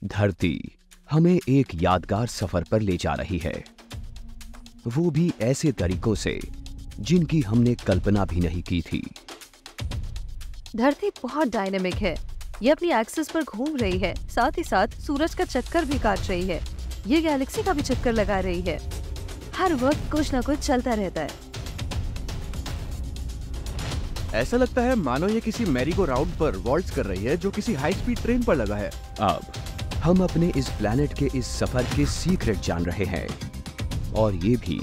धरती हमें एक यादगार सफर पर ले जा रही है, वो भी ऐसे तरीकों से जिनकी हमने कल्पना भी नहीं की थी। धरती बहुत डायनेमिक है। ये अपनी एक्सिस पर घूम रही है, साथ ही साथ सूरज का चक्कर भी काट रही है। ये गैलेक्सी का भी चक्कर लगा रही है। हर वक्त कुछ न कुछ चलता रहता है। ऐसा लगता है मानो ये किसी मैरी गो राउंड पर वॉल्ट्स कर रही है जो किसी हाई स्पीड ट्रेन पर लगा है। अब हम अपने इस प्लैनेट के इस सफर के सीक्रेट जान रहे हैं, और ये भी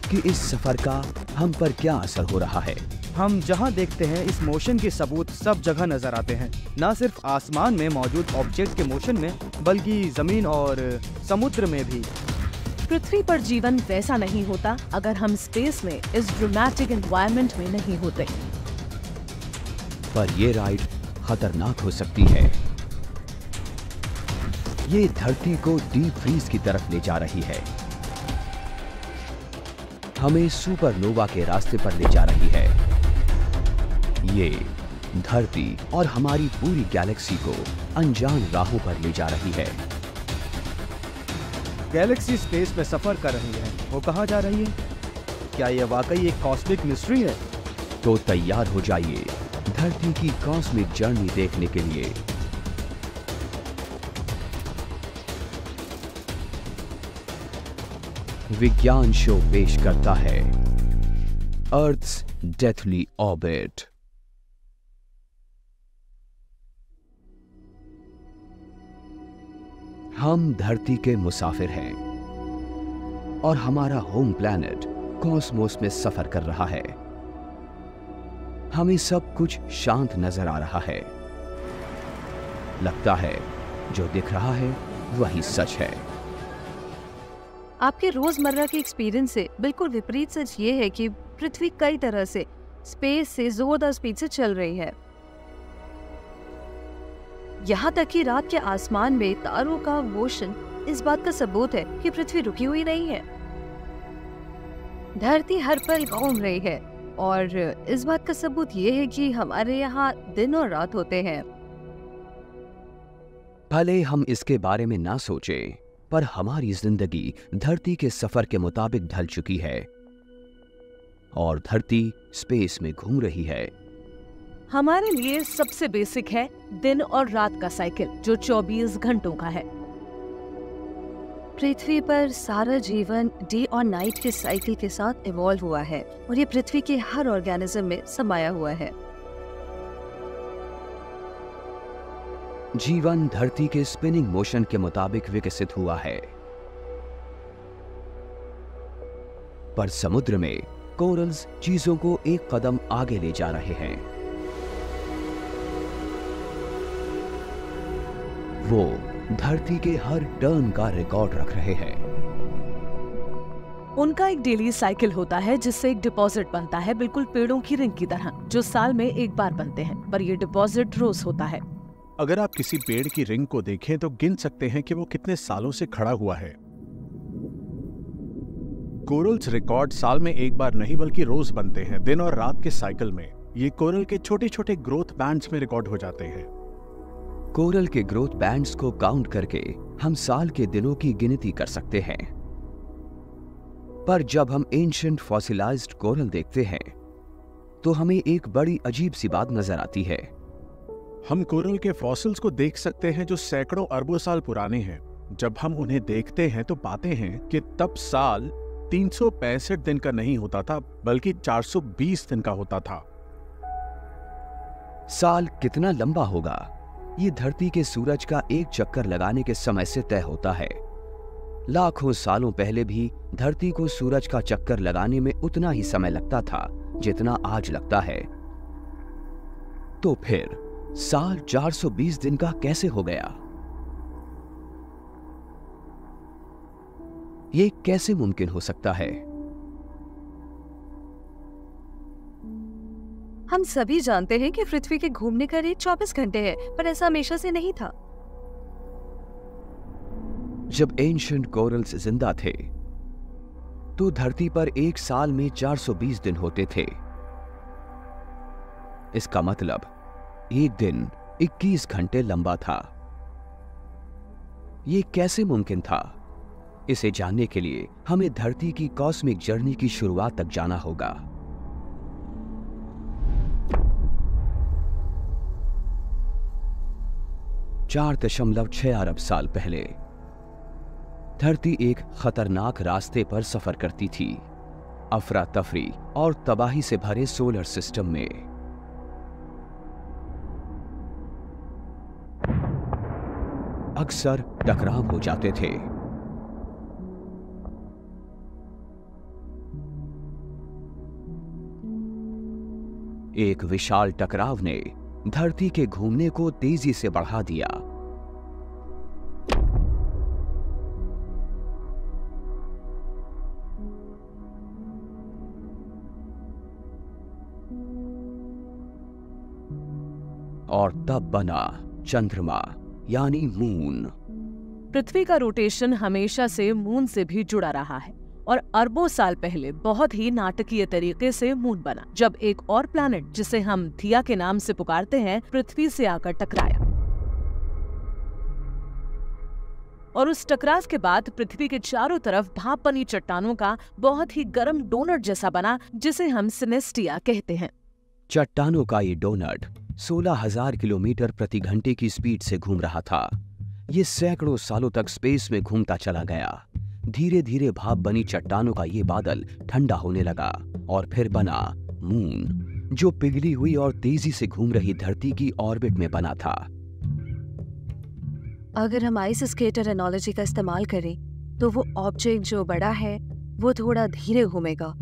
कि इस सफर का हम पर क्या असर हो रहा है। हम जहाँ देखते हैं इस मोशन के सबूत सब जगह नजर आते हैं, न सिर्फ आसमान में मौजूद ऑब्जेक्ट के मोशन में, बल्कि जमीन और समुद्र में भी। पृथ्वी पर जीवन वैसा नहीं होता अगर हम स्पेस में इस ड्रामेटिक एनवायरनमेंट में नहीं होते। पर ये राइड खतरनाक हो सकती है। ये धरती को डीप फ्रीज की तरफ ले जा रही है, हमें सुपरनोवा के रास्ते पर ले जा रही है। ये धरती और हमारी पूरी गैलेक्सी को अनजान राहों पर ले जा रही है। गैलेक्सी स्पेस में सफर कर रही है, वो कहाँ जा रही है? क्या यह वाकई एक कॉस्मिक मिस्ट्री है? तो तैयार हो जाइए धरती की कॉस्मिक जर्नी देखने के लिए। विज्ञान शो पेश करता है अर्थ्स डेथली ऑर्बिट। हम धरती के मुसाफिर हैं और हमारा होम प्लैनेट कॉस्मोस में सफर कर रहा है। हमें सब कुछ शांत नजर आ रहा है। लगता है जो दिख रहा है वही सच है। आपके रोजमर्रा के एक्सपीरियंस से बिल्कुल विपरीत सच ये है कि पृथ्वी कई तरह से स्पेस से जोरदार स्पीड से चल रही है। यहाँ तक कि रात के आसमान में तारों का मोशन इस बात का सबूत है कि पृथ्वी रुकी हुई नहीं है। धरती हर पल घूम रही है, और इस बात का सबूत ये है कि हमारे यहाँ दिन और रात होते हैं। भले हम इसके बारे में ना सोचें, पर हमारी जिंदगी धरती के सफर के मुताबिक ढल चुकी है, और धरती स्पेस में घूम रही है। हमारे लिए सबसे बेसिक है दिन और रात का साइकिल, जो 24 घंटों का है। पृथ्वी पर सारा जीवन डे और नाइट के साइकिल के साथ इवॉल्व हुआ है, और ये पृथ्वी के हर ऑर्गेनिज्म में समाया हुआ है। जीवन धरती के स्पिनिंग मोशन के मुताबिक विकसित हुआ है, पर समुद्र में कोरल्स चीजों को एक कदम आगे ले जा रहे हैं। वो धरती के हर टर्न का रिकॉर्ड रख रहे हैं। उनका एक डेली साइकिल होता है जिससे एक डिपॉजिट बनता है, बिल्कुल पेड़ों की रिंग की तरह, जो साल में एक बार बनते हैं, पर ये डिपॉजिट रोज होता है। अगर आप किसी पेड़ की रिंग को देखें तो गिन सकते हैं कि वो कितने सालों से खड़ा हुआ है। कोरल्स रिकॉर्ड साल में एक बार नहीं बल्कि रोज बनते हैं, दिन और रात के साइकिल में। ये कोरल के छोटे छोटे ग्रोथ बैंड्स में रिकॉर्ड हो जाते हैं। कोरल के ग्रोथ बैंड्स को काउंट करके हम साल के दिनों की गिनती कर सकते हैं, पर जब हम एंशिएंट फॉसिलाइज्ड कोरल देखते हैं तो हमें एक बड़ी अजीब सी बात नजर आती है। हम कोरल के फॉसिल्स को देख सकते हैं जो सैकड़ों अरबों साल पुराने हैं। जब हम उन्हें देखते हैं तो पाते हैं कि तब साल 365 दिन का नहीं होता था, बल्कि 420 दिन का होता था। साल कितना लंबा होगा, ये धरती के सूरज का एक चक्कर लगाने के समय से तय होता है। लाखों सालों पहले भी धरती को सूरज का चक्कर लगाने में उतना ही समय लगता था जितना आज लगता है। तो फिर साल 420 दिन का कैसे हो गया? ये कैसे मुमकिन हो सकता है? हम सभी जानते हैं कि पृथ्वी के घूमने का रेट 24 घंटे है, पर ऐसा हमेशा से नहीं था। जब एंशिएंट कोरल्स जिंदा थे तो धरती पर एक साल में 420 दिन होते थे। इसका मतलब एक दिन 21 घंटे लंबा था। ये कैसे मुमकिन था? इसे जानने के लिए हमें धरती की कॉस्मिक जर्नी की शुरुआत तक जाना होगा। चार 4.6 अरब साल पहले धरती एक खतरनाक रास्ते पर सफर करती थी, अफरा तफरी और तबाही से भरे सोलर सिस्टम में। अक्सर टकराव हो जाते थे। एक विशाल टकराव ने धरती के घूमने को तेजी से बढ़ा दिया। और तब बना चंद्रमा यानी मून। पृथ्वी का रोटेशन हमेशा से मून से भी जुड़ा रहा है और अरबों साल पहले बहुत ही नाटकीय तरीके से मून बना, जब एक और प्लैनेट जिसे हम थिया के नाम से पुकारते हैं पृथ्वी से आकर टकराया। और उस टकराव के बाद पृथ्वी के चारों तरफ भाप बनी चट्टानों का बहुत ही गर्म डोनट जैसा बना, जिसे हम सिनेस्टिया कहते हैं। चट्टानों का ये डोनट 16,000 किलोमीटर प्रति घंटे की स्पीड से घूम रहा था। ये सैकड़ों सालों तक स्पेस में घूमता चला गया। धीरे धीरे भाप बनी चट्टानों का ये बादल ठंडा होने लगा और फिर बना मून, जो पिघली हुई और तेजी से घूम रही धरती की ऑर्बिट में बना था। अगर हम आइस स्केटर एनालॉजी का इस्तेमाल करें तो वो ऑब्जेक्ट जो बड़ा है वो थोड़ा धीरे घूमेगा,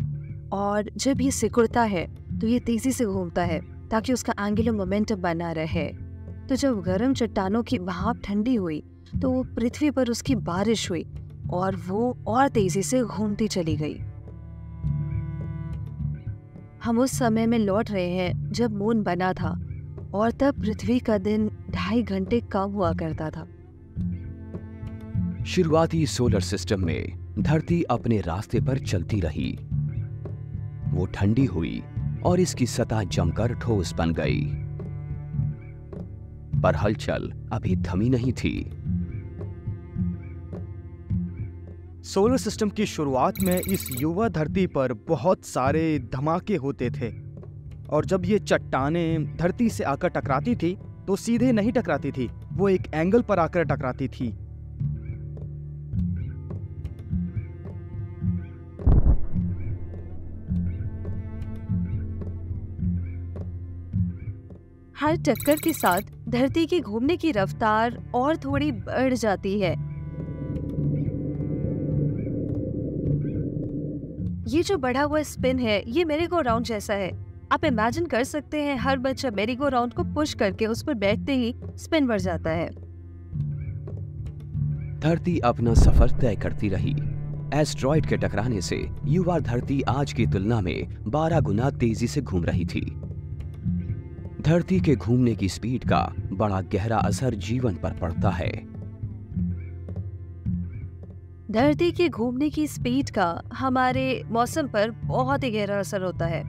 और जब ये सिकुड़ता है तो ये तेजी से घूमता है ताकि उसका एंगुलर मोमेंटम बना रहे। तो जब गर्म चट्टानों की भाप ठंडी हुई तो वो पृथ्वी पर उसकी बारिश हुई और वो और तेजी से घूमती चली गई। हम उस समय में लौट रहे हैं जब मून बना था, और तब पृथ्वी का दिन 2.5 घंटे कम हुआ करता था। शुरुआती सोलर सिस्टम में धरती अपने रास्ते पर चलती रही। वो ठंडी हुई और इसकी सतह जमकर ठोस बन गई, पर हलचल अभी थमी नहीं थी। सोलर सिस्टम की शुरुआत में इस युवा धरती पर बहुत सारे धमाके होते थे, और जब ये चट्टानें धरती से आकर टकराती थी तो सीधे नहीं टकराती थी, वो एक एंगल पर आकर टकराती थी। हर टक्कर के साथ धरती की घूमने की रफ्तार और थोड़ी बढ़ जाती है। ये जो बढ़ा हुआ स्पिन है ये मेरी गो राउंड जैसा है। आप इमेजिन कर सकते हैं हर बच्चा मेरी गो राउंड को पुश करके उस पर बैठते ही स्पिन बढ़ जाता है। धरती अपना सफर तय करती रही। एस्ट्रॉइड के टकराने से युवा धरती आज की तुलना में 12 गुना तेजी से घूम रही थी। धरती के घूमने की स्पीड का बड़ा गहरा असर जीवन पर पड़ता है। धरती के घूमने की स्पीड का हमारे मौसम पर बहुत ही गहरा असर होता है।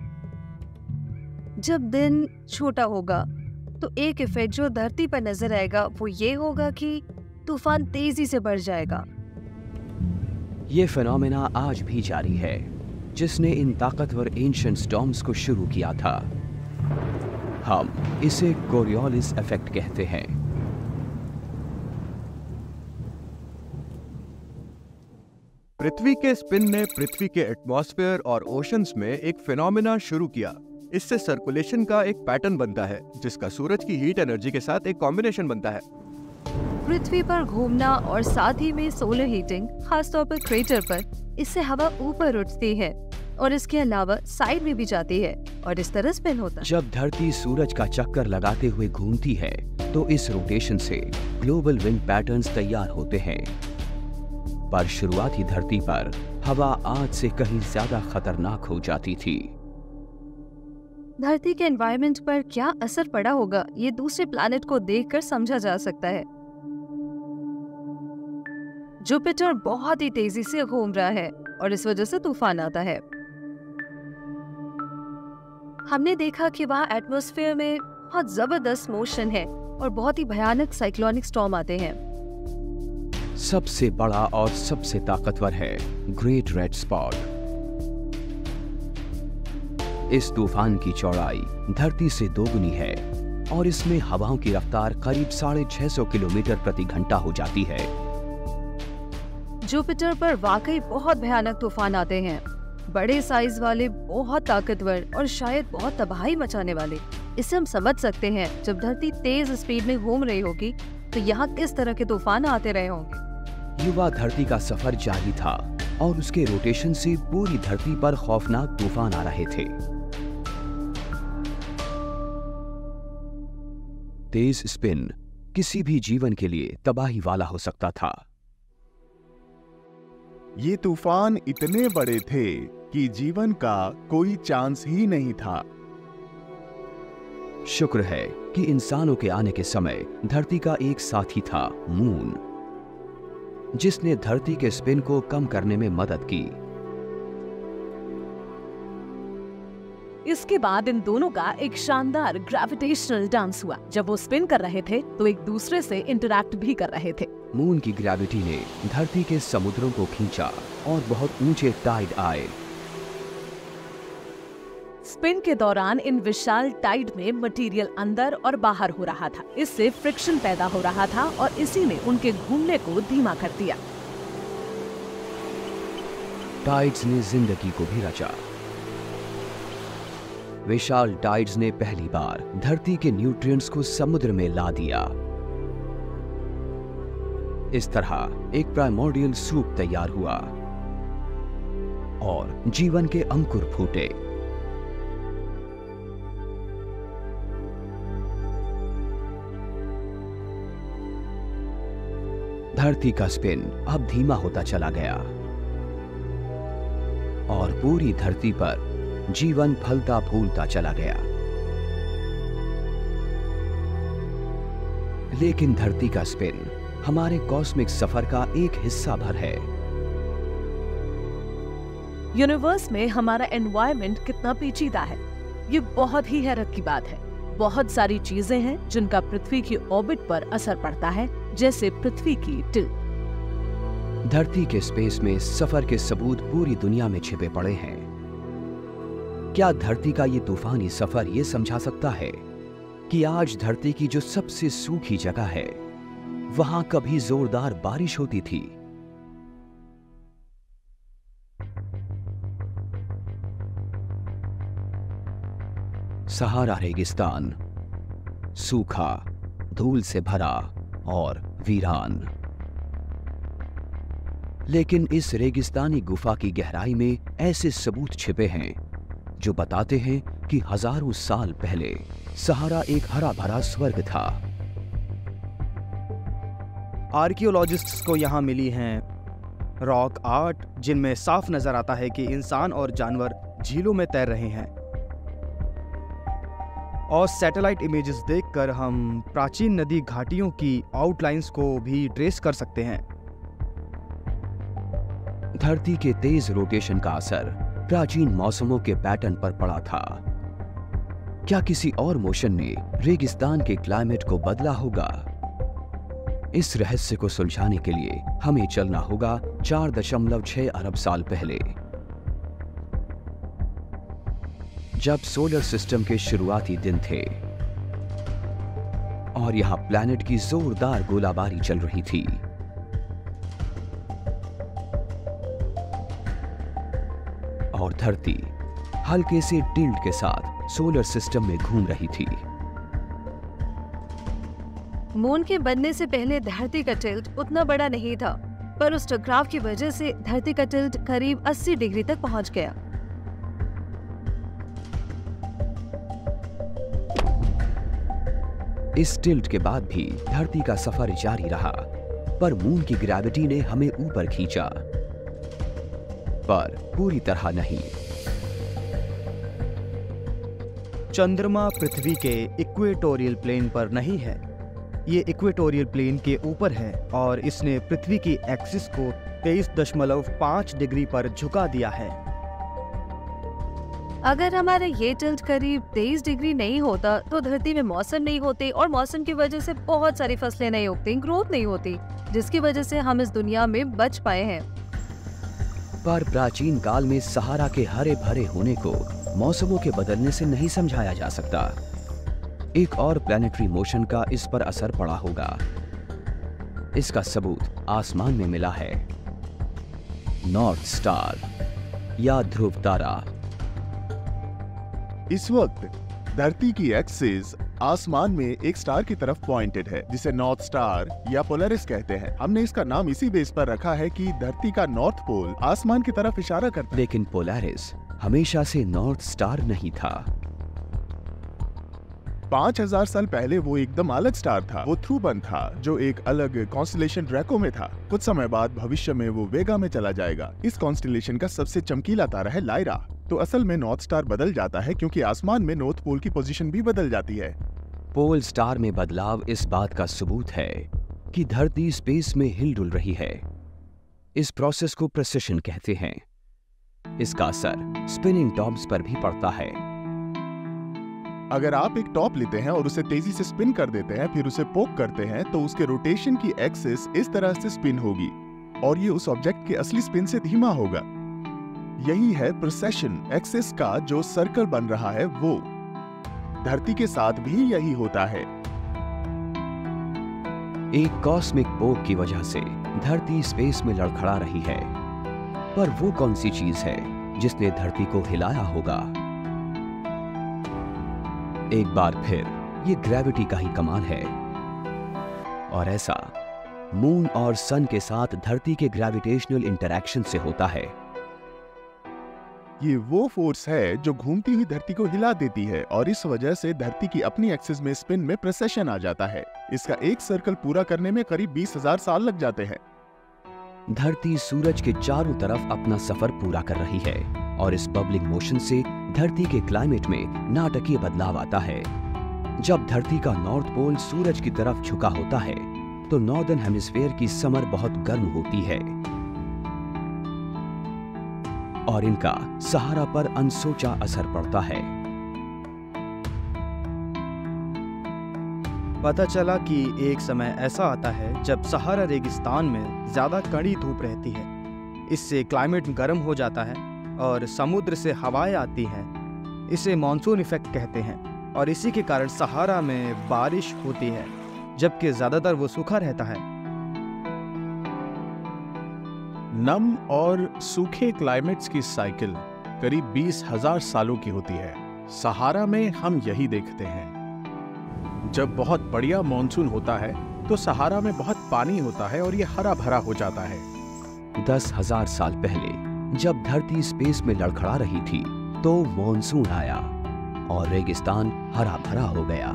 जब दिन छोटा होगा तो एक इफेक्ट जो धरती पर नजर आएगा वो ये होगा कि तूफान तेजी से बढ़ जाएगा। ये फिनोमेना आज भी जारी है, जिसने इन ताकतवर एंशिएंट स्टॉर्म्स को शुरू किया था। हम इसे कोरियोलिस इफेक्ट कहते हैं। पृथ्वी के स्पिन ने पृथ्वी के एटमॉस्फेयर और ओशंस में एक फिनोमेना शुरू किया। इससे सर्कुलेशन का एक पैटर्न बनता है, जिसका सूरज की हीट एनर्जी के साथ एक कॉम्बिनेशन बनता है। पृथ्वी पर घूमना और साथ ही में सोलर हीटिंग, खासतौर पर क्रेटर पर, इससे हवा ऊपर उठती है और इसके अलावा साइड में भी जाती है और इस तरह स्पिन होता है। जब धरती सूरज का चक्कर लगाते हुए घूमती है तो इस रोटेशन से ग्लोबल विंड पैटर्न्स तैयार होते हैं। पर शुरुआती धरती पर हवा आज से कहीं ज्यादा खतरनाक हो जाती थी। धरती के एनवायरनमेंट पर क्या असर पड़ा होगा ये दूसरे प्लैनेट को देखकर समझा जा सकता है। जुपिटर बहुत ही तेजी से घूम रहा है और इस वजह से तूफान आता है। हमने देखा कि वहाँ एटमॉस्फेयर में बहुत जबरदस्त मोशन है और बहुत ही भयानक साइक्लोनिक स्टॉर्म आते हैं। सबसे बड़ा और सबसे ताकतवर है ग्रेट रेड स्पॉट। इस तूफान की चौड़ाई धरती से दोगुनी है और इसमें हवाओं की रफ्तार करीब 650 किलोमीटर प्रति घंटा हो जाती है। जुपिटर पर वाकई बहुत भयानक तूफान आते हैं, बड़े साइज वाले, बहुत ताकतवर और शायद बहुत तबाही मचाने वाले। इससे हम समझ सकते हैं जब धरती तेज स्पीड में घूम रही होगी तो यहाँ किस तरह के तूफान आते रहे होंगे। युवा धरती का सफर जारी था और उसके रोटेशन से पूरी धरती पर खौफनाक तूफान आ रहे थे। तेज स्पिन किसी भी जीवन के लिए तबाही वाला हो सकता था। ये तूफान इतने बड़े थे कि जीवन का कोई चांस ही नहीं था। शुक्र है कि इंसानों के आने के समय धरती का एक साथी था, मून, जिसने धरती के स्पिन को कम करने में मदद की। इसके बाद इन दोनों का एक शानदार ग्रेविटेशनल डांस हुआ। जब वो स्पिन कर रहे थे तो एक दूसरे से इंटरैक्ट भी कर रहे थे। मून की ग्रेविटी ने धरती के समुद्रों को खींचा और बहुत ऊंचे टाइड आए। स्पिन के दौरान इन विशाल टाइड में मटेरियल अंदर और बाहर हो रहा था। इससे फ्रिक्शन पैदा हो रहा था और इसी ने उनके घूमने को धीमा कर दिया। टाइड्स ने जिंदगी को भी रचा। विशाल टाइड्स ने पहली बार धरती के न्यूट्रिएंट्स को समुद्र में ला दिया। इस तरह एक प्राइमोर्डियल सूप तैयार हुआ और जीवन के अंकुर फूटे। धरती का स्पिन अब धीमा होता चला गया और पूरी धरती पर जीवन फलता फूलता चला गया। लेकिन धरती का स्पिन हमारे कॉस्मिक सफर का एक हिस्सा भर है। यूनिवर्स में हमारा एनवायरनमेंट कितना पेचीदा है, ये बहुत ही हैरत की बात है। बहुत सारी चीजें हैं जिनका पृथ्वी की ऑर्बिट पर असर पड़ता है, जैसे पृथ्वी की टिल्ट। धरती के स्पेस में सफर के सबूत पूरी दुनिया में छिपे पड़े हैं। क्या धरती का ये तूफानी सफर ये समझा सकता है कि आज धरती की जो सबसे सूखी जगह है वहां कभी जोरदार बारिश होती थी? सहारा रेगिस्तान, सूखा, धूल से भरा और वीरान। लेकिन इस रेगिस्तानी गुफा की गहराई में ऐसे सबूत छिपे हैं जो बताते हैं कि हजारों साल पहले सहारा एक हरा भरा स्वर्ग था। आर्कियोलॉजिस्ट्स को यहाँ मिली हैं रॉक आर्ट, जिनमें साफ नजर आता है कि इंसान और जानवर झीलों में तैर रहे हैं। और सैटेलाइट इमेजेस देखकर हम प्राचीन नदी घाटियों की आउटलाइंस को भी ट्रेस कर सकते हैं। धरती के तेज रोटेशन का असर प्राचीन मौसमों के पैटर्न पर पड़ा था। क्या किसी और मोशन ने रेगिस्तान के क्लाइमेट को बदला होगा? इस रहस्य को सुलझाने के लिए हमें चलना होगा 4.6 अरब साल पहले, जब सोलर सिस्टम के शुरुआती दिन थे और यहां प्लैनेट की जोरदार गोलाबारी चल रही थी। और धरती हल्के से टिल्ट के साथ सोलर सिस्टम में घूम रही थी। मून के बनने से पहले धरती का टिल्ट उतना बड़ा नहीं था, पर उस टकराव की वजह से धरती का टिल्ट करीब 80 डिग्री तक पहुंच गया। इस टिल्ट के बाद भी धरती का सफर जारी रहा, पर मून की ग्रेविटी ने हमें ऊपर खींचा, पर पूरी तरह नहीं। चंद्रमा पृथ्वी के इक्वेटोरियल प्लेन पर नहीं है, ये इक्वेटोरियल प्लेन के ऊपर है और इसने पृथ्वी की एक्सिस को 23.5 डिग्री पर झुका दिया है। अगर हमारा ये टिल्ट करीब 23 डिग्री नहीं होता तो धरती में मौसम नहीं होते और मौसम की वजह से बहुत सारी फसलें नहीं उगती, ग्रोथ नहीं होती, जिसकी वजह से हम इस दुनिया में बच पाए हैं। पर प्राचीन काल में सहारा के हरे भरे होने को मौसमों के बदलने से नहीं समझाया जा सकता। एक और प्लैनेटरी मोशन का इस पर असर पड़ा होगा। इसका सबूत आसमान में मिला है। नॉर्थ स्टार या ध्रुव तारा। इस वक्त धरती की एक्सिस आसमान में एक स्टार की तरफ पॉइंटेड है, जिसे नॉर्थ स्टार या पोलरिस कहते हैं। हमने इसका नाम इसी बेस पर रखा है कि धरती का नॉर्थ पोल आसमान की तरफ इशारा करता है। लेकिन पोलरिस हमेशा से नॉर्थ स्टार नहीं था। 5000 साल पहले वो एकदम अलग स्टार था। वो थ्रूबन था, जो एक अलग कॉन्स्टेलेशन ड्रैको में था। कुछ समय बाद भविष्य में वो वेगा में चला जाएगा। इस कॉन्स्टेलेशन का सबसे चमकीला तारा है लायरा। तो असल में नॉर्थ स्टार बदल जाता है क्योंकि आसमान में नॉर्थ पोल की पोजीशन भी बदल जाती है। पोल स्टार में बदलाव इस बात का सबूत है कि धरती स्पेस में हिल-डुल रही है। इस प्रोसेस को प्रेसिशन कहते हैं। इसका असर स्पिनिंग टॉप्स पर भी पड़ता है। अगर आप एक टॉप लेते हैं और उसे तेजी से स्पिन कर देते हैं, फिर उसे पोक करते हैं, तो उसके रोटेशन की एक्सिस इस तरह से स्पिन होगी और ये उस ऑब्जेक्ट के असली स्पिन से धीमा होगा। यही है प्रेसेशन एक्सिस का जो सर्कल बन रहा है। वो धरती के साथ भी यही होता है। एक कॉस्मिक पोक की वजह से धरती स्पेस में लड़खड़ा रही है। पर वो कौन सी चीज है जिसने धरती को हिलाया होगा? एक बार फिर ये ग्रेविटी का ही कमाल है। और ऐसा मून और सन के साथ धरती के ग्रेविटेशनल इंटरैक्शन से होता है। ये वो फोर्स है जो घूमती हुई धरती को हिला देती है और इस वजह से धरती की अपनी एक्सिस में स्पिन में प्रेसेशन आ जाता है। इसका एक सर्कल पूरा करने में करीब 20,000 साल लग जाते हैं। धरती सूरज के चारों तरफ अपना सफर पूरा कर रही है और इस बबलिंग मोशन से धरती के क्लाइमेट में नाटकीय बदलाव आता है। जब धरती का नॉर्थ पोल सूरज की तरफ झुका होता है तो नॉर्दर्न हेमिस्फीयर की समर बहुत गर्म होती है और इनका सहारा पर अनसोचा असर पड़ता है। पता चला कि एक समय ऐसा आता है जब सहारा रेगिस्तान में ज्यादा कड़ी धूप रहती है। इससे क्लाइमेट गर्म हो जाता है और समुद्र से हवाएं आती हैं। इसे मॉनसून इफेक्ट कहते हैं और इसी के कारण सहारा में बारिश होती है, जबकि ज्यादातर वो सूखा रहता है। नम और सूखे क्लाइमेट्स की साइकिल करीब 20,000 सालों की होती है। सहारा में हम यही देखते हैं। जब बहुत बढ़िया मॉनसून होता है तो सहारा में बहुत पानी होता है और ये हरा भरा हो जाता है। 10,000 साल पहले जब धरती स्पेस में लड़खड़ा रही थी तो मॉनसून आया और रेगिस्तान हरा भरा हो गया।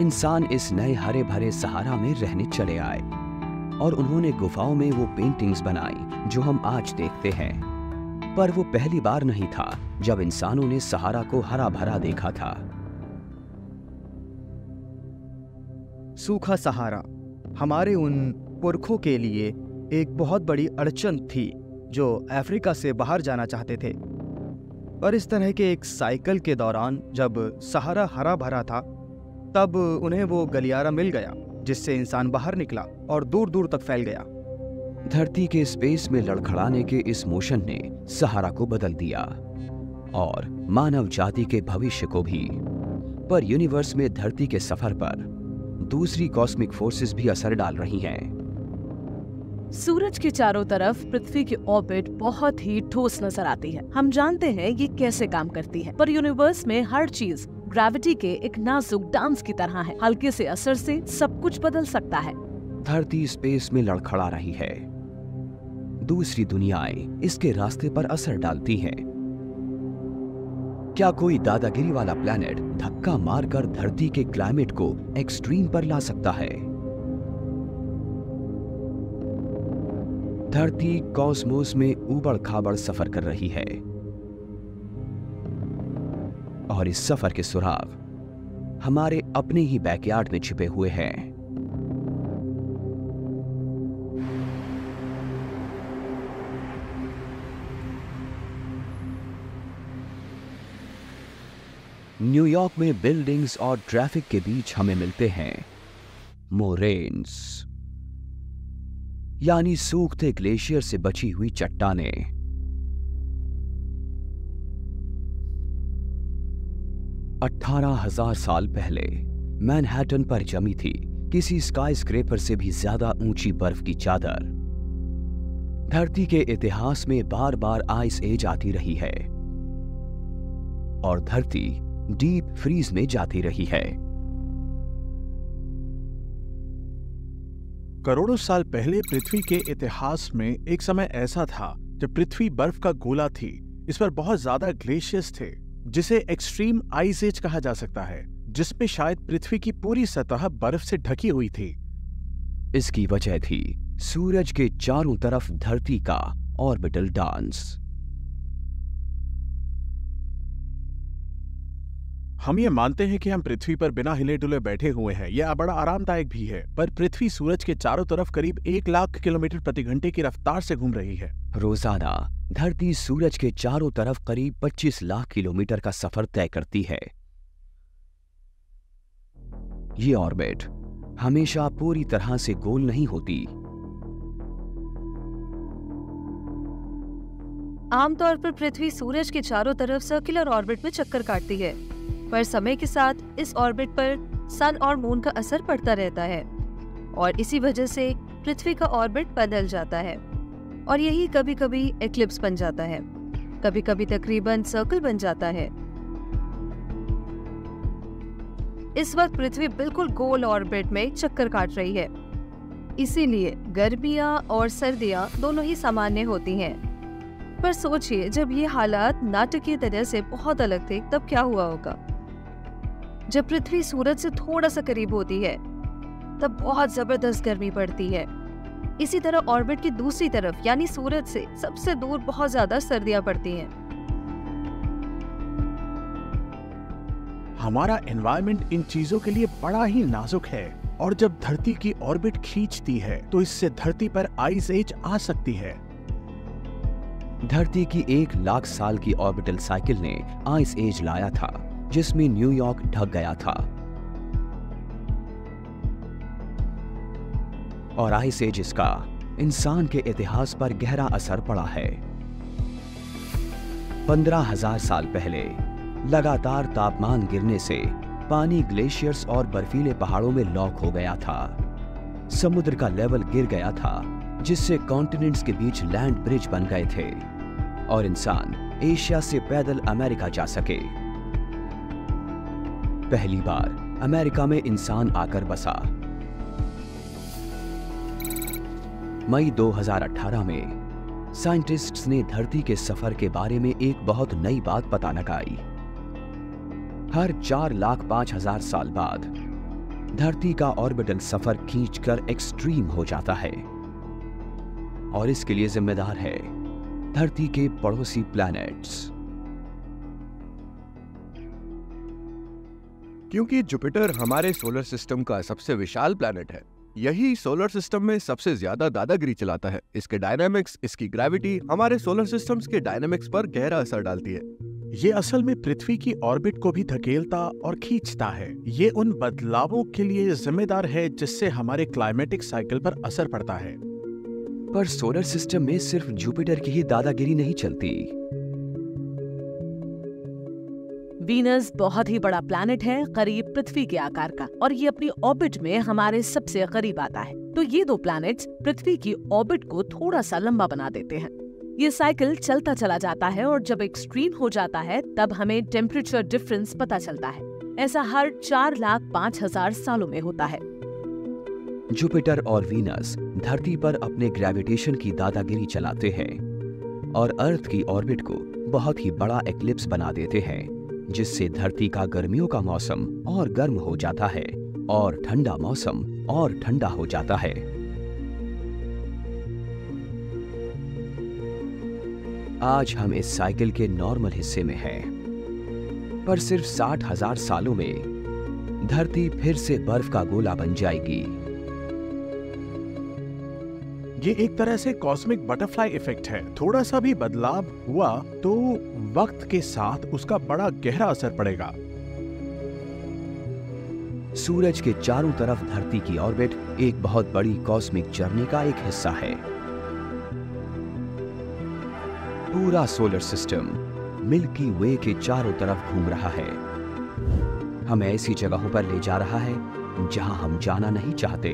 इंसान इस नए हरे भरे सहारा में रहने चले आए और उन्होंने गुफाओं में वो पेंटिंग्स बनाई जो हम आज देखते हैं। पर वो पहली बार नहीं था जब इंसानों ने सहारा को हरा भरा देखा था। सूखा सहारा हमारे उन पुरखों के लिए एक बहुत बड़ी अड़चन थी जो अफ्रीका से बाहर जाना चाहते थे। पर इस तरह के एक साइकिल के दौरान जब सहारा हरा भरा था तब उन्हें वो गलियारा मिल गया जिससे इंसान बाहर निकला और दूर दूर तक फैल गया। धरती के स्पेस में लड़खड़ाने के इस मोशन ने सहारा को बदल दिया और मानव जाति के भविष्य को भी। पर यूनिवर्स में धरती के सफर पर दूसरी कॉस्मिक फोर्सेस भी असर डाल रही हैं। सूरज के चारों तरफ पृथ्वी की ऑर्बिट बहुत ही ठोस नजर आती है। हम जानते हैं ये कैसे काम करती है, पर यूनिवर्स में हर चीज ग्रेविटी के एक नाजुक डांस की तरह है। हल्के से असर से सब कुछ बदल सकता है। धरती स्पेस में लड़खड़ा रही है। दूसरी दुनियाएं इसके रास्ते पर असर डालती हैं। क्या कोई दादागिरी वाला प्लैनेट धक्का मारकर धरती के क्लाइमेट को एक्सट्रीम पर ला सकता है? धरती कॉस्मोस में ऊबड़ खाबड़ सफर कर रही है और इस सफर के सुराग हमारे अपने ही बैकयार्ड में छिपे हुए हैं। न्यूयॉर्क में बिल्डिंग्स और ट्रैफिक के बीच हमें मिलते हैं मोरेन्स, यानी सूखते ग्लेशियर से बची हुई चट्टानें। अठारह 18,000 साल पहले मैनहट्टन पर जमी थी किसी स्काईस्क्रेपर से भी ज्यादा ऊंची बर्फ की चादर। धरती के इतिहास में बार बार आइस एज आती रही है और धरती डीप फ्रीज में जाती रही है। करोड़ों साल पहले पृथ्वी के इतिहास में एक समय ऐसा था जब पृथ्वी बर्फ का गोला थी। इस पर बहुत ज्यादा ग्लेशियर्स थे, जिसे एक्सट्रीम आइस एज कहा जा सकता है, जिसमें शायद पृथ्वी की पूरी सतह बर्फ से ढकी हुई थी। इसकी वजह थी सूरज के चारों तरफ धरती का ऑर्बिटल डांस। हम ये मानते हैं कि हम पृथ्वी पर बिना हिले डुले बैठे हुए हैं। यह बड़ा आरामदायक भी है, पर पृथ्वी सूरज के चारों तरफ करीब 1 लाख किलोमीटर प्रति घंटे की रफ्तार से घूम रही है। रोजाना धरती सूरज के चारों तरफ करीब 25 लाख किलोमीटर का सफर तय करती है। ये ऑर्बिट हमेशा पूरी तरह से गोल नहीं होती। आमतौर पर पृथ्वी सूरज के चारों तरफ सर्कुलर ऑर्बिट में चक्कर काटती है, पर समय के साथ इस ऑर्बिट पर सन और मून का असर पड़ता रहता है और इसी वजह से पृथ्वी का ऑर्बिट बदल जाता है और यही कभी कभी एक्लिप्स बन जाता है, कभी कभी तकरीबन सर्कल बन जाता है। इस वक्त पृथ्वी बिल्कुल गोल ऑर्बिट में चक्कर काट रही है, इसीलिए गर्मियां और सर्दियां दोनों ही सामान्य होती हैं। पर सोचिए, जब ये हालात नाटकीय तरह से बहुत अलग थे तब क्या हुआ होगा। जब पृथ्वी सूरज से थोड़ा सा करीब होती है तब बहुत जबरदस्त गर्मी पड़ती है। इसी तरह ऑर्बिट की दूसरी तरफ यानी सूरज से सबसे दूर बहुत ज्यादा सर्दियां पड़ती हैं। हमारा एनवायरनमेंट इन चीजों के लिए बड़ा ही नाजुक है और जब धरती की ऑर्बिट खींचती है तो इससे धरती पर आइस एज आ सकती है। धरती की 1 लाख साल की ऑर्बिटल साइकिल ने आइस एज लाया था, जिसमें न्यूयॉर्क ढक गया था और आइस एज का इंसान के इतिहास पर गहरा असर पड़ा है। 15,000 साल पहले लगातार तापमान गिरने से पानी ग्लेशियर्स और बर्फीले पहाड़ों में लॉक हो गया था। समुद्र का लेवल गिर गया था, जिससे कॉन्टिनेंट्स के बीच लैंड ब्रिज बन गए थे और इंसान एशिया से पैदल अमेरिका जा सके। पहली बार अमेरिका में इंसान आकर बसा। मई 2018 में साइंटिस्ट्स ने धरती के सफर के बारे में एक बहुत नई बात पता लगाई। हर 4,05,000 साल बाद धरती का ऑर्बिटल सफर खींचकर एक्सट्रीम हो जाता है और इसके लिए जिम्मेदार है धरती के पड़ोसी प्लैनेट्स। क्योंकि जुपिटर हमारे सोलर सिस्टम का सबसे विशाल प्लैनेट है, यही सोलर सिस्टम में सबसे ज्यादा दादागिरी चलाता है। इसके डायनामिक्स, इसकी ग्रेविटी हमारे सोलर सिस्टम्स के डायनामिक्स पर गहरा असर डालती है। ये असल में पृथ्वी की ऑर्बिट को भी धकेलता और खींचता है। ये उन बदलावों के लिए जिम्मेदार है जिससे हमारे क्लाइमेटिक साइकिल पर असर पड़ता है। पर सोलर सिस्टम में सिर्फ जुपिटर की ही दादागिरी नहीं चलती। वीनस बहुत ही बड़ा प्लैनेट है, करीब पृथ्वी के आकार का, और ये अपनी ऑर्बिट में हमारे सबसे करीब आता है। तो ये दो प्लैनेट्स पृथ्वी की ऑर्बिट को थोड़ा सा लंबा बना देते हैं। ये साइकिल चलता चला जाता है और जब एक्सट्रीम हो जाता है तब हमें टेम्परेचर डिफरेंस पता चलता है। ऐसा हर 4,05,000 सालों में होता है। जुपिटर और वीनस धरती पर अपने ग्रेविटेशन की दादागिरी चलाते हैं और अर्थ की ऑर्बिट को बहुत ही बड़ा एक्लिप्स बना देते हैं, जिससे धरती का गर्मियों का मौसम और गर्म हो जाता है और ठंडा मौसम और ठंडा हो जाता है। आज हम इस साइकिल के नॉर्मल हिस्से में हैं, पर सिर्फ 60,000 सालों में धरती फिर से बर्फ का गोला बन जाएगी। ये एक तरह से कॉस्मिक बटरफ्लाई इफेक्ट है। थोड़ा सा भी बदलाव हुआ तो वक्त के साथ उसका बड़ा गहरा असर पड़ेगा। सूरज के चारों तरफ धरती की ऑर्बिट एक बहुत बड़ी कॉस्मिक जर्नी का एक हिस्सा है। पूरा सोलर सिस्टम मिल्की वे के चारों तरफ घूम रहा है, हमें ऐसी जगहों पर ले जा रहा है जहां हम जाना नहीं चाहते।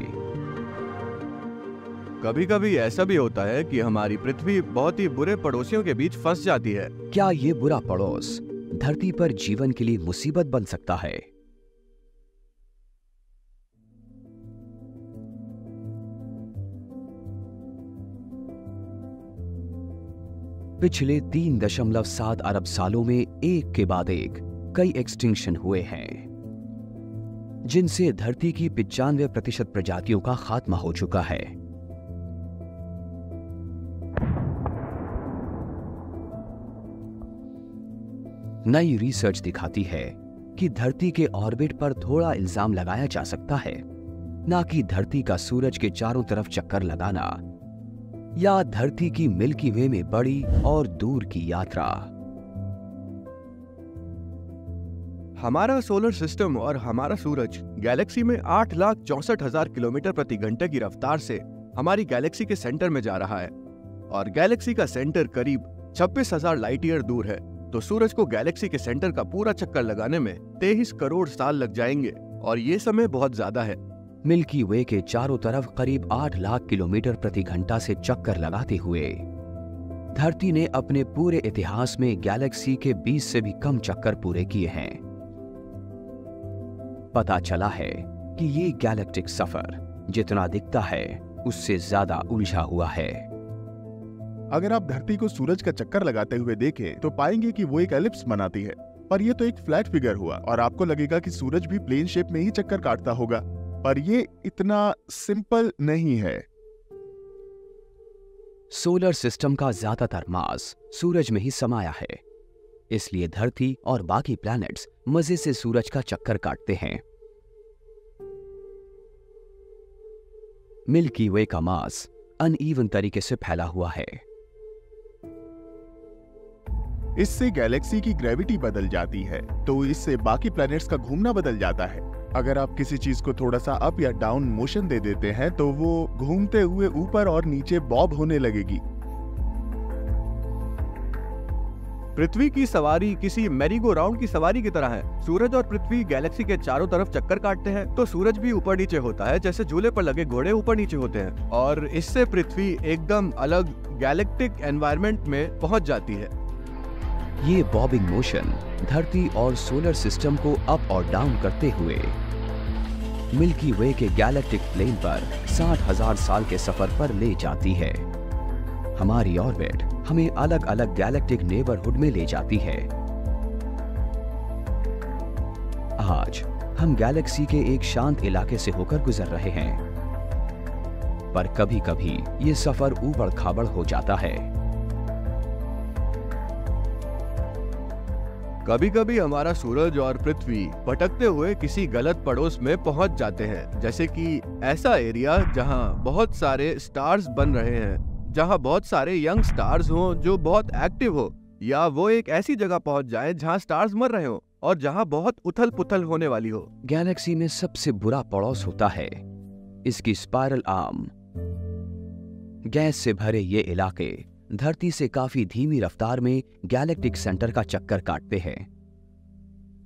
कभी कभी ऐसा भी होता है कि हमारी पृथ्वी बहुत ही बुरे पड़ोसियों के बीच फंस जाती है। क्या ये बुरा पड़ोस धरती पर जीवन के लिए मुसीबत बन सकता है? पिछले 3.7 अरब सालों में एक के बाद एक कई एक्सटिंक्शन हुए हैं, जिनसे धरती की 95% प्रजातियों का खात्मा हो चुका है। नई रिसर्च दिखाती है कि धरती के ऑर्बिट पर थोड़ा इल्जाम लगाया जा सकता है, ना कि धरती का सूरज के चारों तरफ चक्कर लगाना या धरती की मिल्की वे में बड़ी और दूर की यात्रा। हमारा सोलर सिस्टम और हमारा सूरज गैलेक्सी में 8,64,000 किलोमीटर प्रति घंटे की रफ्तार से हमारी गैलेक्सी के सेंटर में जा रहा है, और गैलेक्सी का सेंटर करीब 26,000 लाइट ईयर दूर है। तो सूरज को गैलेक्सी के सेंटर का पूरा चक्कर लगाने में 23 करोड़ साल लग जाएंगे, और ये समय बहुत ज्यादा है। मिल्की वे के चारों तरफ करीब 8 लाख किलोमीटर प्रति घंटा से चक्कर लगाते हुए धरती ने अपने पूरे इतिहास में गैलेक्सी के 20 से भी कम चक्कर पूरे किए हैं। पता चला है कि ये गैलेक्टिक सफर जितना दिखता है उससे ज्यादा उलझा हुआ है। अगर आप धरती को सूरज का चक्कर लगाते हुए देखें तो पाएंगे कि वो एक एलिप्स बनाती है, पर ये तो एक फ्लैट फिगर हुआ और आपको लगेगा कि सूरज भी प्लेन शेप में ही चक्कर काटता होगा, पर ये इतना सिंपल नहीं है। सोलर सिस्टम का ज्यादातर मास सूरज में ही समाया है, इसलिए धरती और बाकी प्लैनेट्स मजे से सूरज का चक्कर काटते हैं। मिल्की वे का मास अनइवन तरीके से फैला हुआ है। इससे गैलेक्सी की ग्रेविटी बदल जाती है, तो इससे बाकी प्लैनेट्स का घूमना बदल जाता है। अगर आप किसी चीज को थोड़ा सा अप या डाउन मोशन दे देते हैं तो वो घूमते हुए ऊपर और नीचे बॉब होने लगेगी। पृथ्वी की सवारी किसी मैरीगो राउंड की सवारी की तरह है। सूरज और पृथ्वी गैलेक्सी के चारों तरफ चक्कर काटते हैं, तो सूरज भी ऊपर नीचे होता है, जैसे झूले पर लगे घोड़े ऊपर नीचे होते हैं, और इससे पृथ्वी एकदम अलग गैलेक्टिक एनवायरनमेंट में पहुंच जाती है। ये बॉबिंग मोशन धरती और सोलर सिस्टम को अप और डाउन करते हुए मिल्की वे के गैलेक्टिक प्लेन पर 60,000 साल के सफर पर ले जाती है। हमारी ऑर्बिट हमें अलग अलग गैलेक्टिक नेबरहुड में ले जाती है। आज हम गैलेक्सी के एक शांत इलाके से होकर गुजर रहे हैं, पर कभी कभी ये सफर ऊबड़ खाबड़ हो जाता है। कभी कभी हमारा सूरज और पृथ्वी भटकते हुए किसी गलत पड़ोस में पहुंच जाते हैं, जैसे कि ऐसा एरिया जहां बहुत सारे स्टार्स बन रहे हैं, जहां बहुत सारे यंग स्टार्स हों जो बहुत एक्टिव हो, या वो एक ऐसी जगह पहुंच जाए जहां स्टार्स मर रहे हो और जहां बहुत उथल पुथल होने वाली हो। गैलेक्सी में सबसे बुरा पड़ोस होता है इसकी स्पाइरल आर्म। गैस से भरे ये इलाके धरती से काफी धीमी रफ्तार में गैलेक्टिक सेंटर का चक्कर काटते हैं,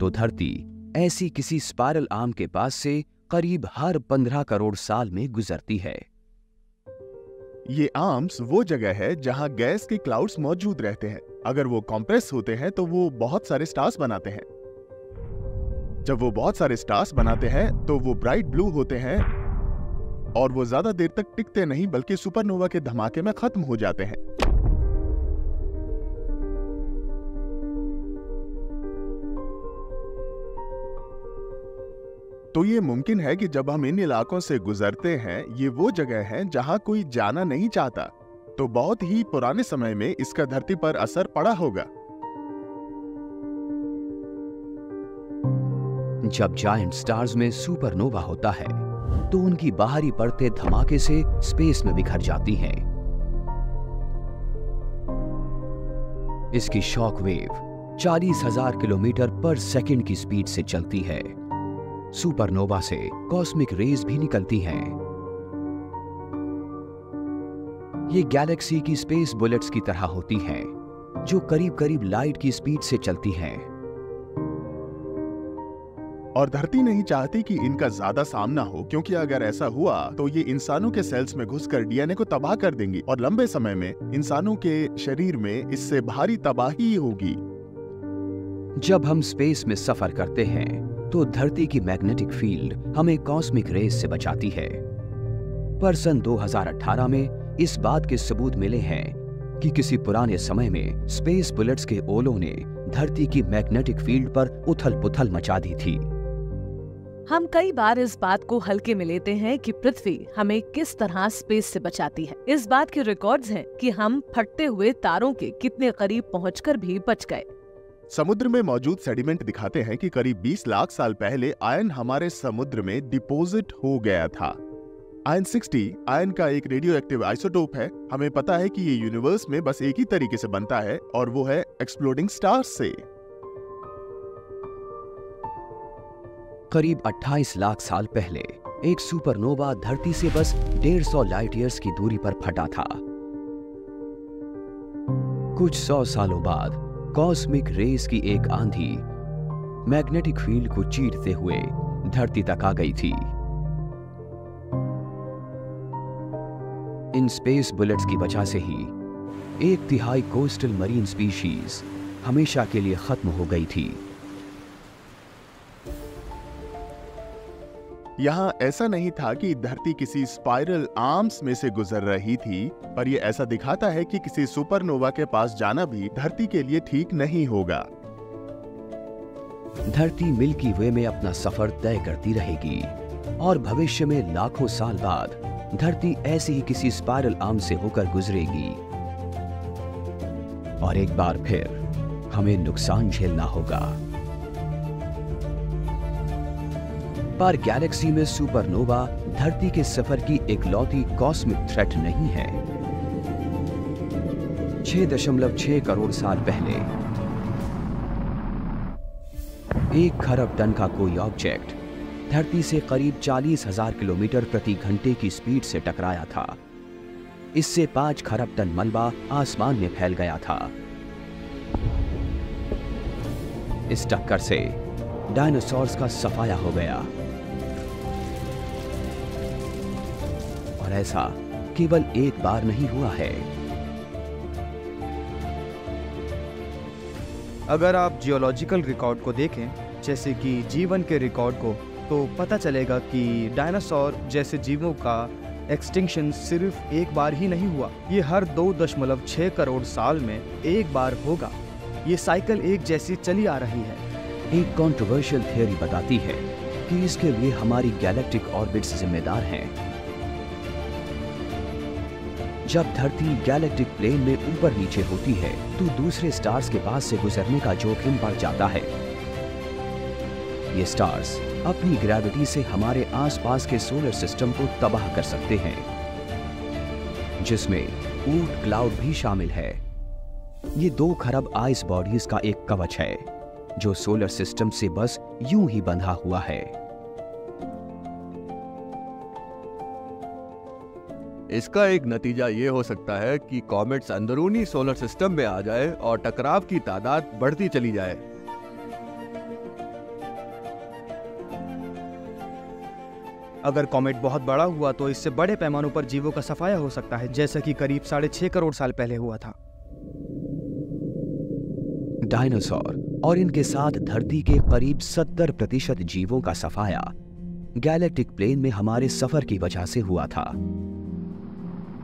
तो धरती ऐसी किसी स्पाइरल आर्म के पास से करीब हर 15 करोड़ साल में गुजरती है। ये आर्म्स वो जगह है जहां गैस के क्लाउड्स मौजूद रहते हैं। अगर वो कंप्रेस होते हैं तो वो बहुत सारे स्टार्स बनाते हैं। जब वो बहुत सारे स्टार्स बनाते हैं तो वो ब्राइट ब्लू होते हैं और वो ज्यादा देर तक टिकते नहीं, बल्कि सुपरनोवा के धमाके में खत्म हो जाते हैं। तो ये मुमकिन है कि जब हम इन इलाकों से गुजरते हैं, ये वो जगह है जहां कोई जाना नहीं चाहता, तो बहुत ही पुराने समय में इसका धरती पर असर पड़ा होगा। जब जायंट स्टार्स में सुपरनोवा होता है तो उनकी बाहरी परतें धमाके से स्पेस में बिखर जाती हैं। इसकी शॉक वेव 40,000 किलोमीटर पर सेकंड की स्पीड से चलती है सुपरनोवा से कॉस्मिक रेज भी निकलती हैं। ये गैलेक्सी की स्पेस बुलेट्स की तरह होती हैं, जो करीब करीब लाइट की स्पीड से चलती हैं। और धरती नहीं चाहती कि इनका ज्यादा सामना हो, क्योंकि अगर ऐसा हुआ तो ये इंसानों के सेल्स में घुसकर डीएनए को तबाह कर देंगी और लंबे समय में इंसानों के शरीर में इससे भारी तबाही होगी। जब हम स्पेस में सफर करते हैं तो धरती की मैग्नेटिक फील्ड हमें कॉस्मिक रेज से बचाती है। पर सन 2018 में इस बात के सबूत मिले हैं कि किसी पुराने समय में स्पेस बुलेट्स के ओलों ने धरती की मैग्नेटिक फील्ड पर उथल-पुथल मचा दी थी। हम कई बार इस बात को हल्के में लेते हैं कि पृथ्वी हमें किस तरह स्पेस से बचाती है। इस बात के रिकॉर्ड्स हैं कि हम फटते हुए तारों के कितने करीब पहुंचकर भी बच गए। समुद्र में मौजूद सेडिमेंट दिखाते हैं कि करीब 20 लाख साल पहले आयन हमारे समुद्र में डिपोजिट हो गया था। आयन 60 आयन का एक रेडियो एक्टिव आइसोटोप है। हमें पता है कि ये यूनिवर्स में बस एक ही तरीके से बनता है और वो है एक्सप्लोडिंग स्टार्स से। करीब 28 लाख साल पहले एक सुपरनोवा धरती से बस 150 लाइट ईयर्स की दूरी पर फटा था। कुछ 100 सालों बाद कॉस्मिक रेस की एक आंधी मैग्नेटिक फील्ड को चीरते हुए धरती तक आ गई थी। इन स्पेस बुलेट्स की वजह से ही 1/3 कोस्टल मरीन स्पीशीज हमेशा के लिए खत्म हो गई थी। यहाँ ऐसा नहीं था कि धरती किसी स्पाइरल आर्म्स में से गुजर रही थी, पर यह ऐसा दिखाता है कि किसी सुपरनोवा के पास जाना भी धरती के लिए ठीक नहीं होगा। धरती मिल्की वे में अपना सफर तय करती रहेगी और भविष्य में लाखों साल बाद धरती ऐसी ही किसी स्पाइरल आर्म से होकर गुजरेगी और एक बार फिर हमें नुकसान झेलना होगा। पर गैलेक्सी में सुपरनोवा धरती के सफर की इकलौती कॉस्मिक थ्रेट नहीं है। 6.6 करोड़ साल पहले 1 खरब टन का कोई ऑब्जेक्ट धरती से करीब 40,000 किलोमीटर प्रति घंटे की स्पीड से टकराया था। इससे 5 खरब टन मलबा आसमान में फैल गया था। इस टक्कर से डायनासोर्स का सफाया हो गया और ऐसा केवल एक बार नहीं हुआ है। अगर आप जियोलॉजिकल रिकॉर्ड को देखें, जैसे कि जीवन के रिकॉर्ड को, तो पता चलेगा कि डायनासोर जैसे जीवों का एक्सटिंक्शन सिर्फ एक बार ही नहीं हुआ। ये हर 2.6 करोड़ साल में एक बार होगा। ये साइकिल एक जैसी चली आ रही है। एक कंट्रोवर्शियल थियरी बताती है कि इसके लिए हमारी गैलेक्टिक ऑर्बिट्स जिम्मेदार हैं। जब धरती गैलेक्टिक प्लेन में ऊपर नीचे होती है तो दूसरे स्टार्स के पास से गुजरने का जोखिम बढ़ जाता है। ये स्टार्स अपनी ग्रेविटी से हमारे आसपास के सोलर सिस्टम को तबाह कर सकते हैं, जिसमें ऊट क्लाउड भी शामिल है। ये 2 खरब आइस बॉडीज का एक कवच है जो सोलर सिस्टम से बस यूं ही बंधा हुआ है। इसका एक नतीजा ये हो सकता है कि कॉमेट्स अंदरूनी सोलर सिस्टम में आ जाए और टकराव की तादाद बढ़ती चली जाए। अगर कॉमेट बहुत बड़ा हुआ तो इससे बड़े पैमानों पर जीवों का सफाया हो सकता है, जैसा कि करीब 6.5 करोड़ साल पहले हुआ था। डायनासोर और इनके साथ धरती के करीब 70% जीवों का सफाया गैलेक्टिक प्लेन में हमारे सफर की वजह से हुआ था।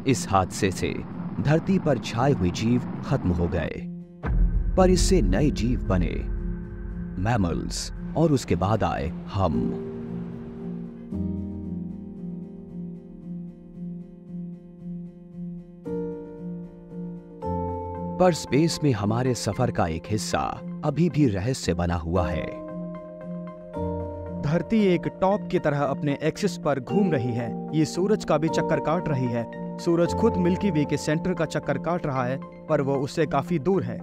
इस हादसे से धरती पर छाए हुए जीव खत्म हो गए, पर इससे नए जीव बने, मैमल्स, और उसके बाद आए हम। पर स्पेस में हमारे सफर का एक हिस्सा अभी भी रहस्य बना हुआ है। धरती एक टॉप की तरह अपने एक्सिस पर घूम रही है। ये सूरज का भी चक्कर काट रही है। सूरज खुद मिल्की वे के सेंटर का चक्कर काट रहा है, पर वो उससे काफी दूर है।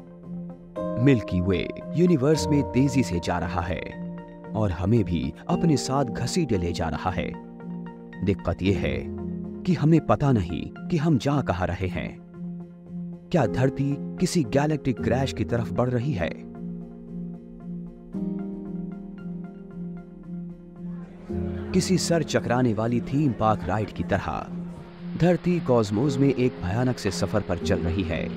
मिल्की वे यूनिवर्स में तेजी से जा रहा है और हमें भी अपने साथ घसीटे ले जा रहा है। दिक्कत यह है कि हमें पता नहीं कि हम जा कहाँ रहे हैं। क्या धरती किसी गैलेक्टिक क्रैश की तरफ बढ़ रही है? किसी सर चकराने वाली थीम पार्क राइड की तरह धरती कॉस्मोस में एक भयानक से सफर पर चल रही है।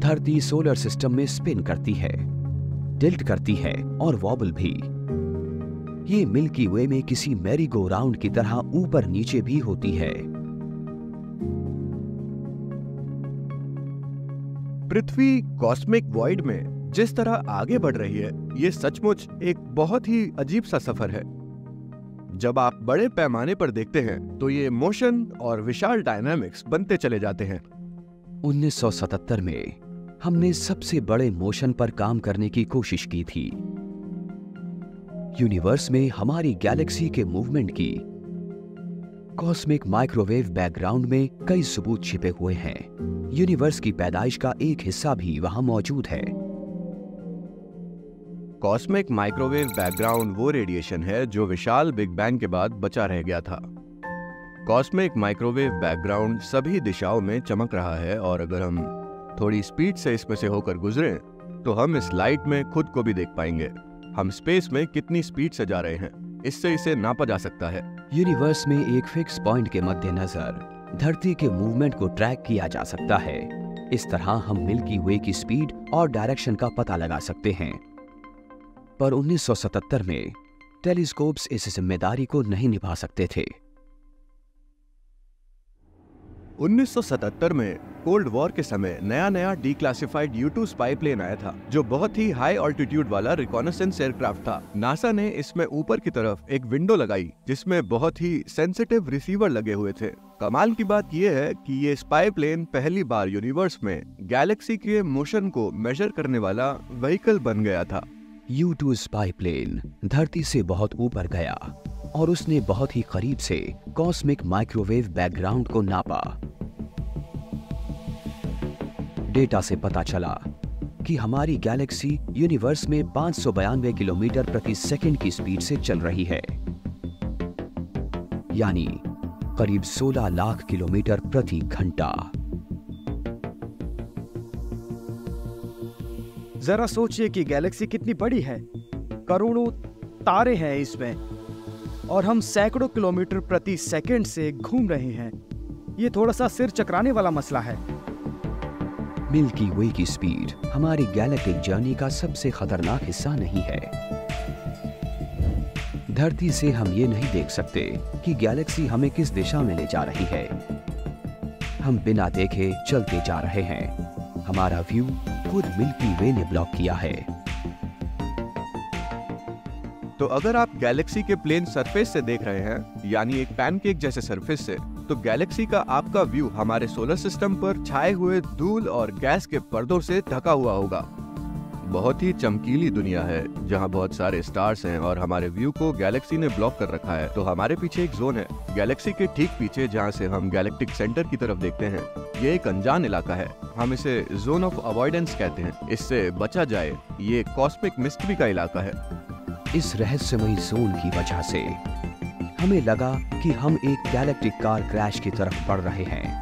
धरती सोलर सिस्टम में स्पिन करती है, टिल्ट करती है और वॉबल भी। ये मिल्की वे में किसी मैरी गो राउंड की तरह ऊपर नीचे भी होती है। पृथ्वी कॉस्मिक वॉइड में जिस तरह आगे बढ़ रही है, ये सचमुच एक बहुत ही अजीब सा सफर है। जब आप बड़े पैमाने पर देखते हैं तो ये मोशन और विशाल डायनामिक्स बनते चले जाते हैं। 1977 में हमने सबसे बड़े मोशन पर काम करने की कोशिश की थी। यूनिवर्स में हमारी गैलेक्सी के मूवमेंट की कॉस्मिक माइक्रोवेव बैकग्राउंड में कई सबूत छिपे हुए हैं। यूनिवर्स की पैदाइश का एक हिस्सा भी वहां मौजूद है। कॉस्मिक माइक्रोवेव बैकग्राउंड वो रेडिएशन है जो विशाल बिग बैंग के बाद बचा रह गया था। कॉस्मिक माइक्रोवेव बैकग्राउंड सभी दिशाओं में चमक रहा है और अगर हम थोड़ी स्पीड से इसमें से होकर गुजरें तो हम इस लाइट में खुद को भी देख पाएंगे। हम स्पेस में कितनी स्पीड से जा रहे हैं, इससे इसे नापा जा सकता है। यूनिवर्स में एक फिक्स पॉइंट के मद्देनजर धरती के मूवमेंट को ट्रैक किया जा सकता है। इस तरह हम मिल्की वे की स्पीड और डायरेक्शन का पता लगा सकते हैं। पर 1977 में टेलीस्कोप्स इस जिम्मेदारी को नहीं निभा सकते थे। 1977 में कोल्ड वॉर के समय नया डिक्लासिफाइड U-2 स्पाई प्लेन आया था, जो बहुत ही हाई ऑल्टीट्यूड वाला रिकॉनेसेंस एयरक्राफ्ट था। नासा ने इसमें ऊपर की तरफ एक विंडो लगाई जिसमें बहुत ही सेंसिटिव रिसीवर लगे हुए थे। कमाल की बात यह है कि ये स्पाई प्लेन पहली बार यूनिवर्स में गैलेक्सी के मोशन को मेजर करने वाला व्हीकल बन गया था। U-2 स्पाई प्लेन धरती से बहुत ऊपर गया और उसने बहुत ही करीब से कॉस्मिक माइक्रोवेव बैकग्राउंड को नापा। डेटा से पता चला कि हमारी गैलेक्सी यूनिवर्स में 592 किलोमीटर प्रति सेकंड की स्पीड से चल रही है, यानी करीब 16 लाख किलोमीटर प्रति घंटा। जरा सोचिए कि गैलेक्सी कितनी बड़ी है। करोड़ों तारे हैं इसमें और हम सैकड़ों किलोमीटर प्रति सेकंड से घूम रहे हैं। ये थोड़ा सा सिर चकराने वाला मसला है। मिल्की वे की स्पीड हमारी गैलेक्टिक जर्नी का सबसे खतरनाक हिस्सा नहीं है। धरती से हम ये नहीं देख सकते कि गैलेक्सी हमें किस दिशा में ले जा रही है। हम बिना देखे चलते जा रहे हैं। हमारा व्यू खुद मिल्की वे ने ब्लॉक किया है। तो अगर आप गैलेक्सी के प्लेन सरफेस से देख रहे हैं, यानी एक पैनकेक जैसे सरफेस से, तो गैलेक्सी का आपका व्यू हमारे सोलर सिस्टम पर छाए हुए धूल और गैस के पर्दों से ढका हुआ होगा। बहुत ही चमकीली दुनिया है जहां बहुत सारे स्टार्स हैं और हमारे व्यू को गैलेक्सी ने ब्लॉक कर रखा है। तो हमारे पीछे एक जोन है गैलेक्सी के ठीक पीछे, जहां से हम गैलेक्टिक सेंटर की तरफ देखते हैं। ये एक अनजान इलाका है, हम इसे जोन ऑफ अवॉइडेंस कहते हैं। इससे बचा जाए, ये कॉस्मिक मिस्ट्री का इलाका है। इस रहस्यमयी जोन की वजह से हमें लगा कि हम एक गैलेक्टिक कार क्रैश की तरफ बढ़ रहे हैं।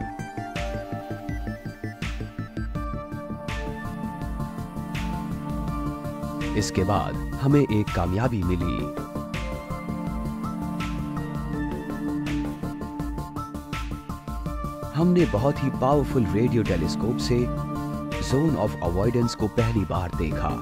इसके बाद हमें एक कामयाबी मिली। हमने बहुत ही पावरफुल रेडियो टेलीस्कोप से जोन ऑफ अवॉइडेंस को पहली बार देखा।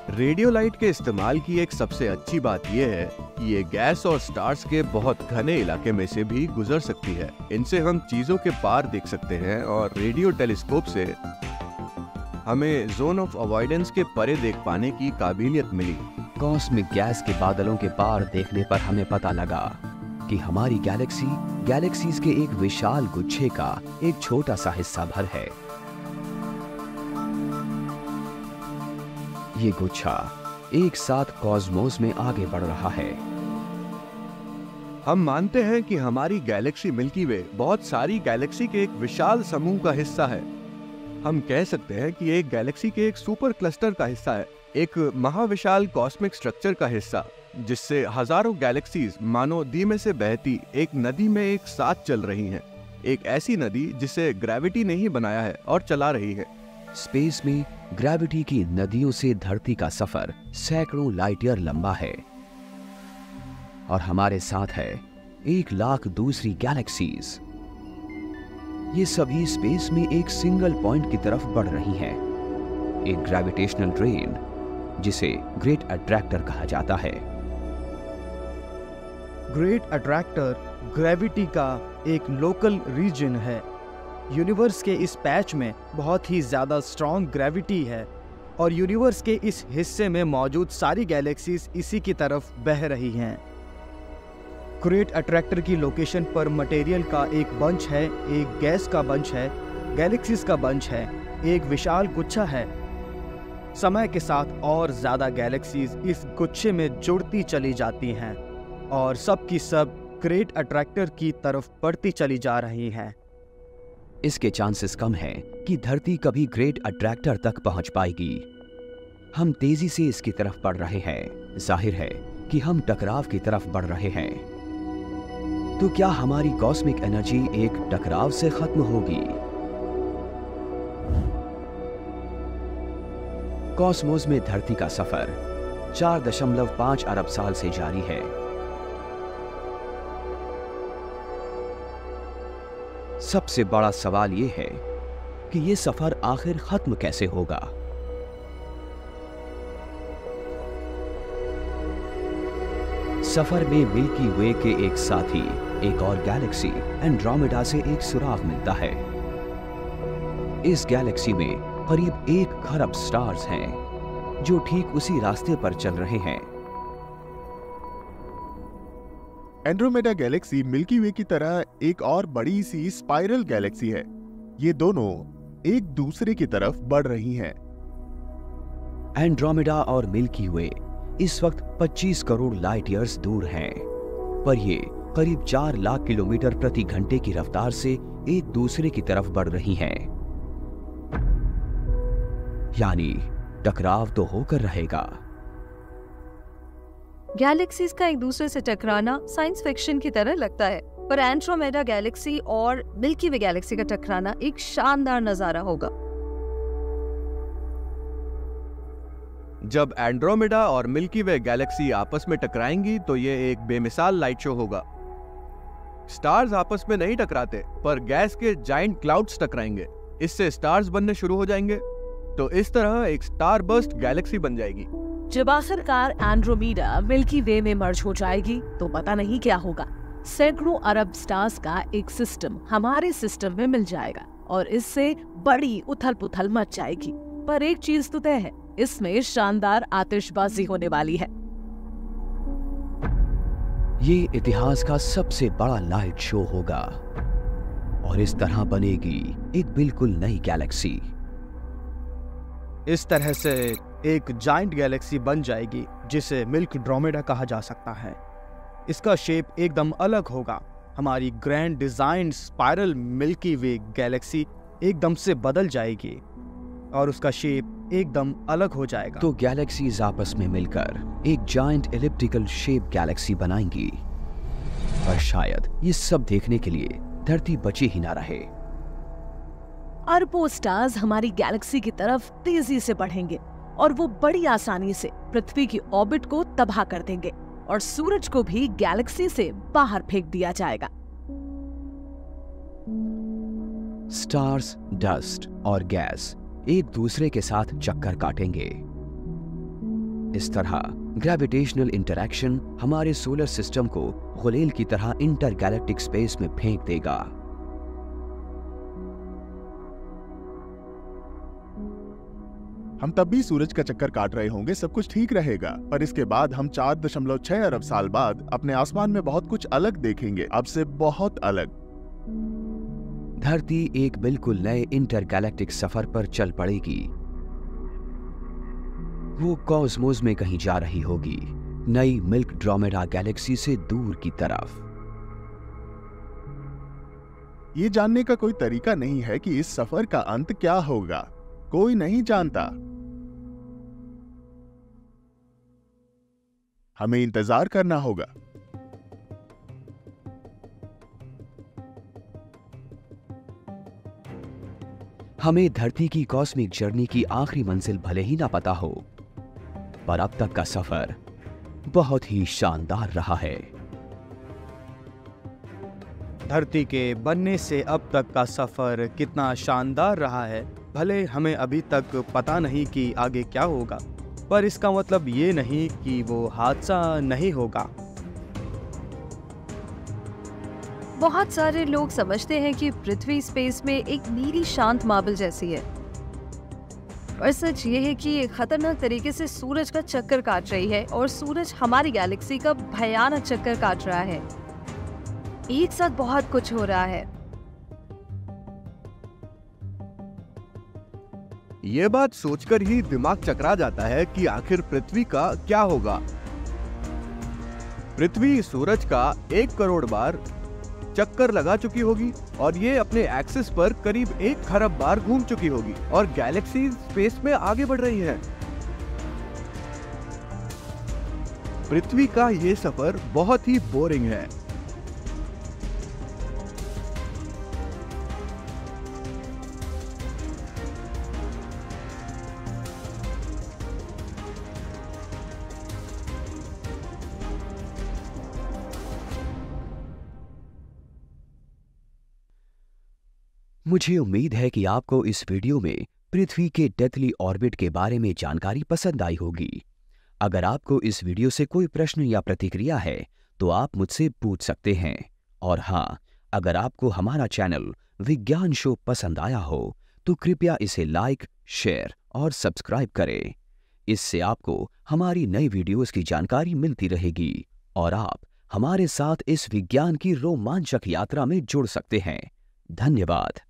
रेडियो लाइट के इस्तेमाल की एक सबसे अच्छी बात यह है कि ये गैस और स्टार्स के बहुत घने इलाके में से भी गुजर सकती है। इनसे हम चीजों के पार देख सकते हैं और रेडियो टेलीस्कोप से हमें जोन ऑफ अवॉइडेंस के परे देख पाने की काबिलियत मिली। कॉस्मिक गैस के बादलों के पार देखने पर हमें पता लगा कि हमारी गैलेक्सीज के एक विशाल गुच्छे का एक छोटा सा हिस्सा भर है। ये गुच्छा एक साथ कॉस्मोस में आगे बढ़ रहा है। हम मानते हैं कि हमारी गैलेक्सी मिल्की वे बहुत सारी गैलेक्सी के एक विशाल समूह का हिस्सा है। हम कह सकते हैं कि एक गैलेक्सी के एक सुपर क्लस्टर का हिस्सा है, एक महाविशाल कॉस्मिक स्ट्रक्चर का हिस्सा, जिससे हजारों गैलेक्सीज मानो धीमे से बहती एक नदी में एक साथ चल रही हैं। एक ऐसी नदी जिसे ग्रेविटी ने ही बनाया है और चला रही है। स्पेस में ग्रेविटी की नदियों से धरती का सफर सैकड़ों लाइट ईयर लंबा है और हमारे साथ है 1 लाख दूसरी गैलेक्सीज। ये सभी स्पेस में एक सिंगल पॉइंट की तरफ बढ़ रही हैं, एक ग्रेविटेशनल ट्रेन जिसे ग्रेट अट्रैक्टर कहा जाता है। ग्रेट अट्रैक्टर ग्रेविटी का एक लोकल रीजन है। यूनिवर्स के इस पैच में बहुत ही ज़्यादा स्ट्रॉन्ग ग्रेविटी है और यूनिवर्स के इस हिस्से में मौजूद सारी गैलेक्सीज इसी की तरफ बह रही हैं। ग्रेट अट्रैक्टर की लोकेशन पर मटेरियल का एक बंच है, एक गैस का बंच है, गैलेक्सीज का बंच है, एक विशाल गुच्छा है। समय के साथ और ज़्यादा गैलेक्सीज इस गुच्छे में जुड़ती चली जाती हैं और सब की सब ग्रेट अट्रैक्टर की तरफ बढ़ती चली जा रही हैं। इसके चांसेस कम हैं कि धरती कभी ग्रेट अट्रैक्टर तक पहुंच पाएगी। हम तेजी से इसकी तरफ बढ़ रहे हैं। जाहिर है कि हम टकराव की तरफ बढ़ रहे हैं। तो क्या हमारी कॉस्मिक एनर्जी एक टकराव से खत्म होगी? कॉस्मोस में धरती का सफर 4.5 अरब साल से जारी है। सबसे बड़ा सवाल यह है कि यह सफर आखिर खत्म कैसे होगा? सफर में मिल्की वे के एक साथी, एक और गैलेक्सी एंड्रोमेडा से एक सुराग मिलता है। इस गैलेक्सी में करीब 1 खरब स्टार्स हैं जो ठीक उसी रास्ते पर चल रहे हैं। एंड्रोमेडा गैलेक्सी मिल्की वे की तरह एक और बड़ी सी स्पाइरल गैलेक्सी है। ये दोनों एक दूसरे की तरफ बढ़ रही हैं। एंड्रोमेडा और मिल्की वे इस वक्त 25 करोड़ लाइट ईयर्स दूर हैं, पर ये करीब 4 लाख किलोमीटर प्रति घंटे की रफ्तार से एक दूसरे की तरफ बढ़ रही हैं। यानी टकराव तो होकर रहेगा। गैलेक्सीज का एक दूसरे से टकराना साइंस फिक्शन की तरह लगता है, पर एंड्रोमेडा गैलेक्सी और मिल्की वे गैलेक्सी का टकराना एक शानदार नजारा होगा। जब एंड्रोमेडा और मिल्की वे गैलेक्सी आपस में टकराएंगी तो ये एक बेमिसाल लाइट शो होगा। स्टार्स आपस में नहीं टकराते, पर गैस के जाइंट क्लाउड्स टकराएंगे। इससे स्टार्स बनने शुरू हो जाएंगे, तो इस तरह एक स्टार बर्स्ट गैलेक्सी बन जाएगी। जब आखिरकार एंड्रोमेडा मिल्की वे में मर्ज हो जाएगी तो पता नहीं क्या होगा। सैकड़ों अरब स्टार्स का एक सिस्टम हमारे सिस्टम में मिल जाएगा और इससे बड़ी उथल पुथल मच जाएगी। पर एक चीज तो तय है, इसमें शानदार आतिशबाजी होने वाली है। ये इतिहास का सबसे बड़ा लाइट शो होगा और इस तरह बनेगी एक बिल्कुल नई गैलेक्सी। इस तरह से एक जाइंट गैलेक्सी बन जाएगी जिसे मिल्क ड्रोमेडा कहा जा सकता है। इसका शेप एकदम अलग होगा। हमारी ग्रैंड डिजाइन स्पाइरल मिल्की वे गैलेक्सी एकदम से बदल जाएगी और उसका शेप एकदम अलग हो जाएगा। तो गैलेक्सीज आपस में मिलकर एक जायंट एलिप्टिकल शेप गैलेक्सी बनाएंगी। पर शायद ये सब देखने के लिए धरती बची ही ना रहे। अरबों स्टार्स हमारी गैलेक्सी की तरफ तेजी से बढ़ेंगे और वो बड़ी आसानी से पृथ्वी की ऑर्बिट को तबाह कर देंगे और सूरज को भी गैलेक्सी से बाहर फेंक दिया जाएगा। स्टार्स, डस्ट और गैस एक दूसरे के साथ चक्कर काटेंगे। इस तरह ग्रेविटेशनल इंटरैक्शन हमारे सोलर सिस्टम को गुलेल की तरह इंटरगैलेक्टिक स्पेस में फेंक देगा। हम तब भी सूरज का चक्कर काट रहे होंगे, सब कुछ ठीक रहेगा, पर इसके बाद हम 4.6 अरब साल बाद अपने आसमान में बहुत कुछ अलग देखेंगे, अब से बहुत अलग। धरती एक बिल्कुल नए इंटरगैलेक्टिक सफर पर चल पड़ेगी। वो कॉस्मोस में कहीं जा रही होगी, नई मिल्क ड्रोमेडा गैलेक्सी से दूर की तरफ। ये जानने का कोई तरीका नहीं है कि इस सफर का अंत क्या होगा। कोई नहीं जानता। हमें इंतजार करना होगा। हमें धरती की कॉस्मिक जर्नी की आखिरी मंजिल भले ही ना पता हो, पर अब तक का सफर बहुत ही शानदार रहा है। धरती के बनने से अब तक का सफर कितना शानदार रहा है। भले हमें अभी तक पता नहीं कि आगे क्या होगा, पर इसका मतलब ये नहीं कि वो हादसा नहीं होगा। बहुत सारे लोग समझते हैं कि पृथ्वी स्पेस में एक नीली शांत मार्बल जैसी है, पर सच ये है कि ये खतरनाक तरीके से सूरज का चक्कर काट रही है और सूरज हमारी गैलेक्सी का भयानक चक्कर काट रहा है। एक साथ बहुत कुछ हो रहा है। ये बात सोचकर ही दिमाग चकरा जाता है कि आखिर पृथ्वी का क्या होगा। पृथ्वी सूरज का 1 करोड़ बार चक्कर लगा चुकी होगी और ये अपने एक्सिस पर करीब 1 खरब बार घूम चुकी होगी और गैलेक्सी स्पेस में आगे बढ़ रही है। पृथ्वी का ये सफर बहुत ही बोरिंग है। मुझे उम्मीद है कि आपको इस वीडियो में पृथ्वी के डेथली ऑर्बिट के बारे में जानकारी पसंद आई होगी। अगर आपको इस वीडियो से कोई प्रश्न या प्रतिक्रिया है तो आप मुझसे पूछ सकते हैं। और हाँ, अगर आपको हमारा चैनल विज्ञान शो पसंद आया हो तो कृपया इसे लाइक, शेयर और सब्सक्राइब करें। इससे आपको हमारी नई वीडियोस की जानकारी मिलती रहेगी और आप हमारे साथ इस विज्ञान की रोमांचक यात्रा में जुड़ सकते हैं। धन्यवाद।